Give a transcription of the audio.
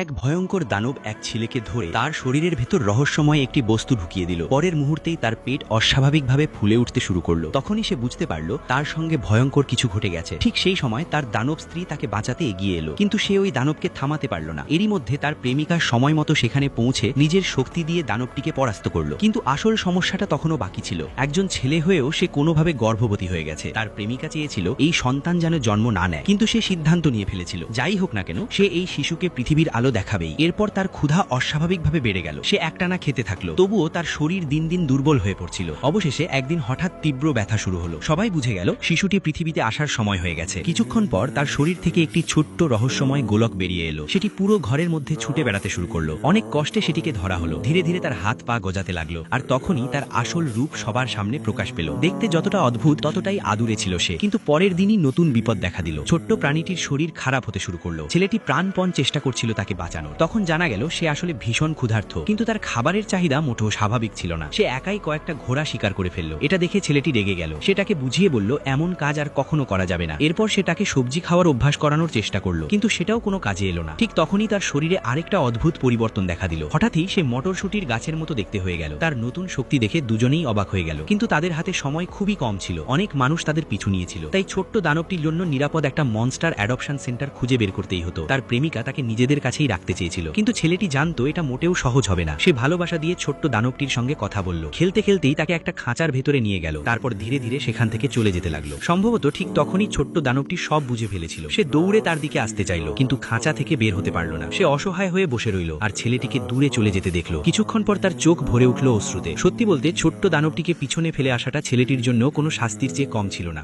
এক ভয়ঙ্কর দানব এক ছেলেকে ধরে তার শরীরের ভেতর রহস্যময় একটি বস্তু ঢুকিয়ে দিল। পরের মুহূর্তেই তার পেট অস্বাভাবিকভাবে ফুলে উঠতে শুরু করলো। তখনই সে বুঝতে পারল তার সঙ্গে ভয়ঙ্কর কিছু ঘটে গেছে। ঠিক সেই সময় তার দানব স্ত্রী তাকে বাঁচাতে এগিয়ে এলো, কিন্তু সে ওই দানবকে থামাতে পারল না। এরই মধ্যে তার প্রেমিকা সময় মতো সেখানে পৌঁছে নিজের শক্তি দিয়ে দানবটিকে পরাস্ত করলো। কিন্তু আসল সমস্যাটা তখনও বাকি ছিল। একজন ছেলে হয়েও সে কোনোভাবে গর্ভবতী হয়ে গেছে। তার প্রেমিকা চেয়েছিল এই সন্তান যেন জন্ম না নেয়, কিন্তু সে সিদ্ধান্ত নিয়ে ফেলেছিল যাই হোক না কেন সে এই শিশুকে পৃথিবীর আলো দেখাবেই। এরপর তার ক্ষুধা অস্বাভাবিকভাবে বেড়ে গেল। সে একটানা খেতে থাকলো, তবুও তার শরীর দিন দিন দুর্বল হয়ে পড়ছিল। অবশেষে একদিন হঠাৎ তীব্র ব্যথা শুরু হলো। সবাই বুঝে গেল শিশুটি পৃথিবীতে আসার সময় হয়ে গেছে। কিছুক্ষণ পর তার শরীর থেকে একটি ছোট্ট রহস্যময় গোলক বেরিয়ে এলো। সেটি পুরো ঘরের মধ্যে ছুটে বেড়াতে শুরু করলো। অনেক কষ্টে সেটিকে ধরা হলো। ধীরে ধীরে তার হাত পা গজাতে লাগলো, আর তখনই তার আসল রূপ সবার সামনে প্রকাশ পেল। দেখতে যতটা অদ্ভুত ততটাই আদুরে ছিল সে। কিন্তু পরের দিনই নতুন বিপদ দেখা দিল। ছোট্ট প্রাণীটির শরীর খারাপ হতে শুরু করলো। ছেলেটি প্রাণপণ চেষ্টা করছিল তাকে বাঁচানোর। তখন জানা গেল সে আসলে ভীষণ ক্ষুধার্ত, কিন্তু তার খাবারের চাহিদা মোটেও স্বাভাবিক ছিল না। সে একাই কয়েকটা ঘোড়া শিকার করে ফেললো। এটা দেখে ছেলেটি রেগে গেল। সেটাকে বুঝিয়ে বলল এমন কাজ আর কখনো করা যাবে না। এরপর সে তাকে সবজি খাওয়ার অভ্যাস করানোর চেষ্টা করলো, কিন্তু সেটাও কোনো কাজে এলো না। ঠিক তখনই তার শরীরে আরেকটা অদ্ভুত পরিবর্তন দেখা দিল। হঠাৎই সে মটরশুটির গাছের মতো দেখতে হয়ে গেল। তার নতুন শক্তি দেখে দুজনেই অবাক হয়ে গেল, কিন্তু তাদের হাতে সময় খুবই কম ছিল। অনেক মানুষ তাদের পিছু নিয়েছিল। তাই ছোট্ট দানবটির জন্য নিরাপদ একটা মনস্টার অ্যাডপশন সেন্টার খুঁজে বের করতেই হতো। তার প্রেমিকা তাকে নিজেদের কাছেই রাখতে চেয়েছিল, কিন্তু ছেলেটি জানতো এটা মোটেও সহজ হবে না। সে ভালোবাসা দিয়ে ছোট্ট দানবটির সঙ্গে কথা বলল। খেলতে খেলতেই তাকে একটা খাঁচার ভেতরে নিয়ে গেল। তারপর ধীরে ধীরে সেখান থেকে চলে যেতে লাগলো। সম্ভবত ঠিক তখনই ছোট্ট দানবটি সব বুঝে ফেলেছিল। সে দৌড়ে তার দিকে আসতে চাইল, কিন্তু খাঁচা থেকে বের হতে পারল না। সে অসহায় হয়ে বসে রইল আর ছেলেটিকে দূরে চলে যেতে দেখলো। কিছুক্ষণ পর তার চোখ ভরে উঠল অশ্রুতে। সত্যি বলতে ছোট্ট দানবটিকে পিছনে ফেলে আসাটা ছেলেটির জন্য কোনো শাস্তির চেয়ে কম ছিল না।